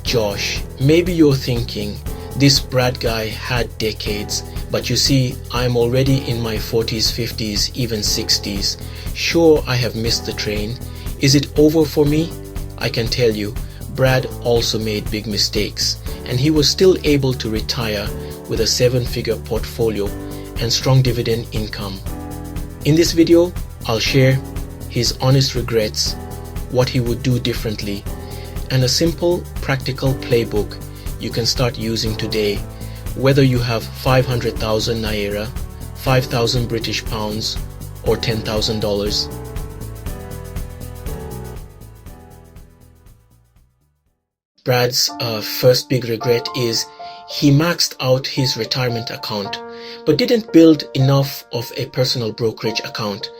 Josh, maybe you're thinking, this Brad guy had decades, but you see, I'm already in my 40s, 50s, even 60s. Sure, I have missed the train. Is it over for me? I can tell you, Brad also made big mistakes, and he was still able to retire with a 7-figure portfolio and strong dividend income. In this video, I'll share his honest regrets, what he would do differently, and a simple, practical playbook you can start using today, whether you have 500,000 Naira, 5,000 British pounds, or $10,000. Brad's first big regret is he maxed out his retirement account, but didn't build enough of a personal brokerage account.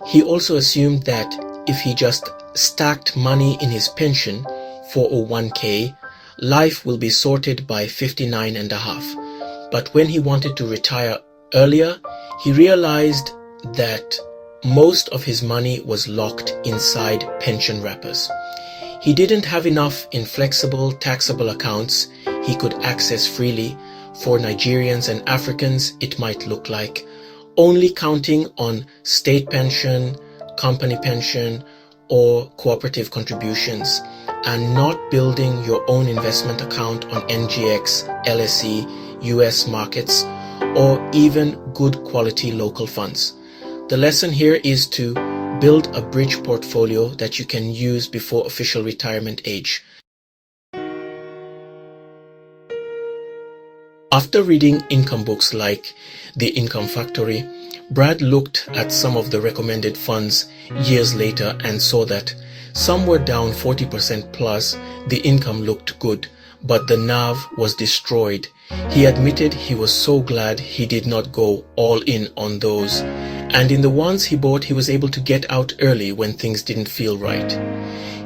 He also assumed that if he just stacked money in his pension, 401k, life will be sorted by 59 and a half. But when he wanted to retire earlier, he realized that most of his money was locked inside pension wrappers. He didn't have enough in flexible taxable accounts he could access freely. For Nigerians and Africans, it might look like only counting on state pension, company pension, or cooperative contributions, and not building your own investment account on NGX, LSE, US markets, or even good quality local funds. The lesson here is to build a bridge portfolio that you can use before official retirement age. After reading income books like The Income Factory, Brad looked at some of the recommended funds years later and saw that some were down 40% plus. The income looked good, but the NAV was destroyed. He admitted he was so glad he did not go all in on those, and in the ones he bought he was able to get out early when things didn't feel right.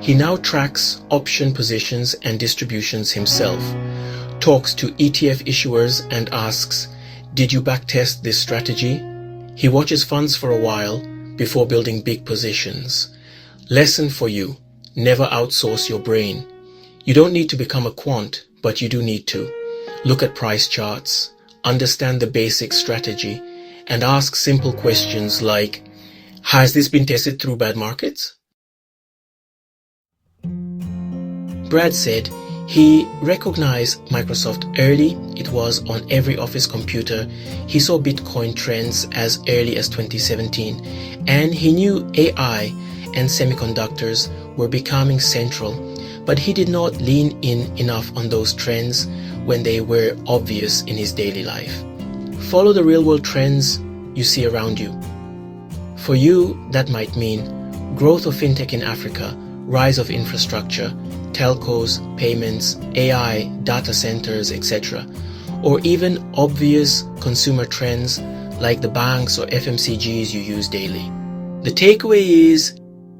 He now tracks option positions and distributions himself, talks to ETF issuers and asks, "Did you backtest this strategy?" He watches funds for a while before building big positions. Lesson for you: never outsource your brain. You don't need to become a quant, but you do need to. Look at price charts, understand the basic strategy, and ask simple questions like, has this been tested through bad markets? Brad said he recognized Microsoft early. It was on every office computer. He saw Bitcoin trends as early as 2017, and he knew AI and semiconductors were becoming central, but he did not lean in enough on those trends when they were obvious in his daily life. Follow the real-world trends you see around you. For you, that might mean growth of fintech in Africa, rise of infrastructure, telcos, payments, AI, data centers, etc., or even obvious consumer trends like the banks or FMCGs you use daily. The takeaway is,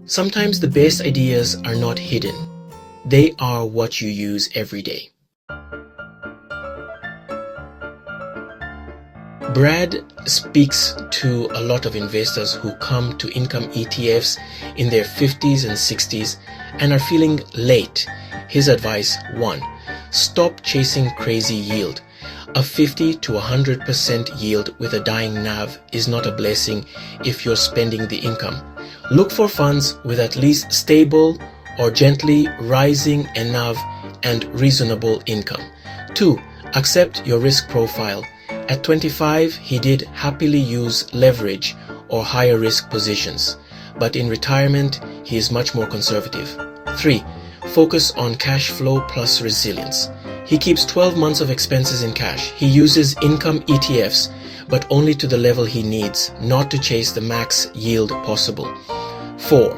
sometimes the best ideas are not hidden. They are what you use every day. Brad speaks to a lot of investors who come to income ETFs in their 50s and 60s and are feeling late. His advice: 1. Stop chasing crazy yield. A 50 to 100% yield with a dying NAV is not a blessing if you're spending the income. Look for funds with at least stable or gently rising NAV and reasonable income. 2. Accept your risk profile. At 25, he did happily use leverage or higher risk positions, but in retirement, he is much more conservative. 3. Focus on cash flow plus resilience. He keeps 12 months of expenses in cash. He uses income ETFs, but only to the level he needs, not to chase the max yield possible. 4.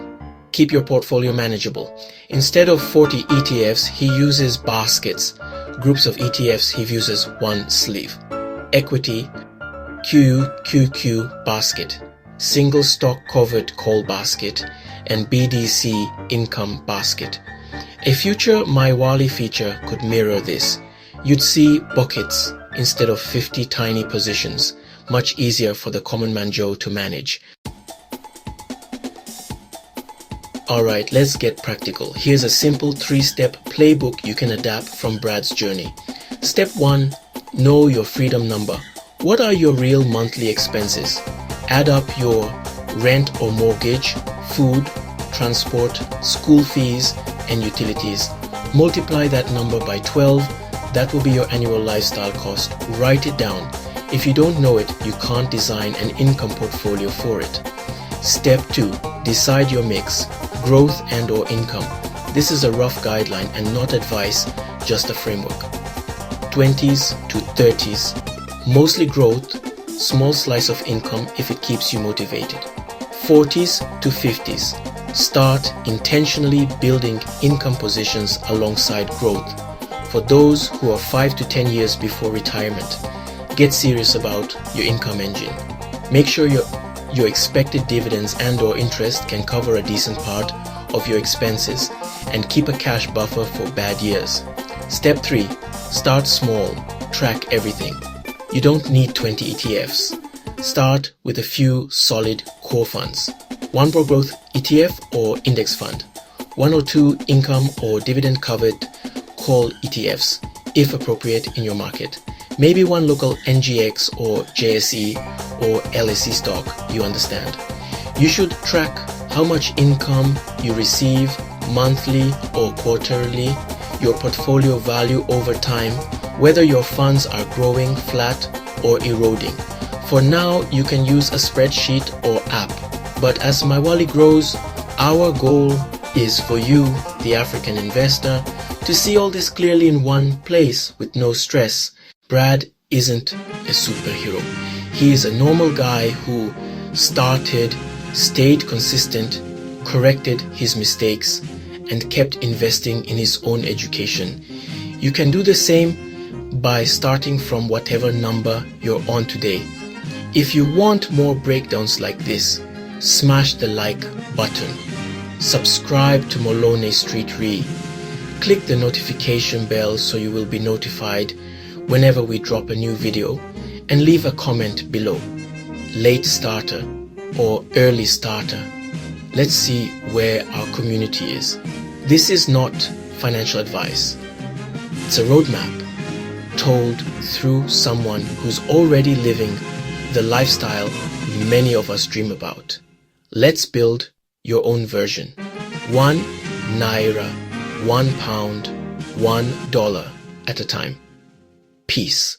Keep your portfolio manageable. Instead of 40 ETFs, he uses baskets. Groups of ETFs, he uses one sleeve. Equity, QQQ basket, single stock covered call basket, and BDC income basket. A future MyWali feature could mirror this. You'd see buckets instead of 50 tiny positions, much easier for the common man Joe to manage. Alright, let's get practical. Here's a simple 3-step playbook you can adapt from Brad's journey. Step 1. Know your freedom number. What are your real monthly expenses? Add up your rent or mortgage, food, transport, school fees, and utilities. Multiply that number by 12. That will be your annual lifestyle cost. Write it down. If you don't know it, you can't design an income portfolio for it. Step 2. Decide your mix, growth and/or income. This is a rough guideline and not advice, just a framework. 20s to 30s, mostly growth, small slice of income if it keeps you motivated. 40s to 50s, start intentionally building income positions alongside growth. For those who are 5 to 10 years before retirement, get serious about your income engine. Make sure your expected dividends and/or interest can cover a decent part of your expenses, and keep a cash buffer for bad years. Step 3. Start small. Track everything. You don't need 20 ETFs. Start with a few solid core funds. One pro growth ETF or index fund. 1 or 2 income or dividend covered call ETFs, if appropriate in your market. Maybe one local NGX or JSE or LSE stock, you understand. You should track how much income you receive monthly or quarterly, your portfolio value over time, whether your funds are growing, flat, or eroding. For now, you can use a spreadsheet or app, but as Mywali grows, our goal is for you, the African investor, to see all this clearly in one place with no stress. Brad isn't a superhero. He is a normal guy who started, stayed consistent, corrected his mistakes, and kept investing in his own education. You can do the same by starting from whatever number you're on today. If you want more breakdowns like this, smash the like button. Subscribe to Molone Street Re. Click the notification bell so you will be notified whenever we drop a new video, and leave a comment below. Late starter or early starter. Let's see where our community is. This is not financial advice. It's a roadmap told through someone who's already living the lifestyle many of us dream about. Let's build your own version. 1 naira, 1 pound, $1 at a time. Peace.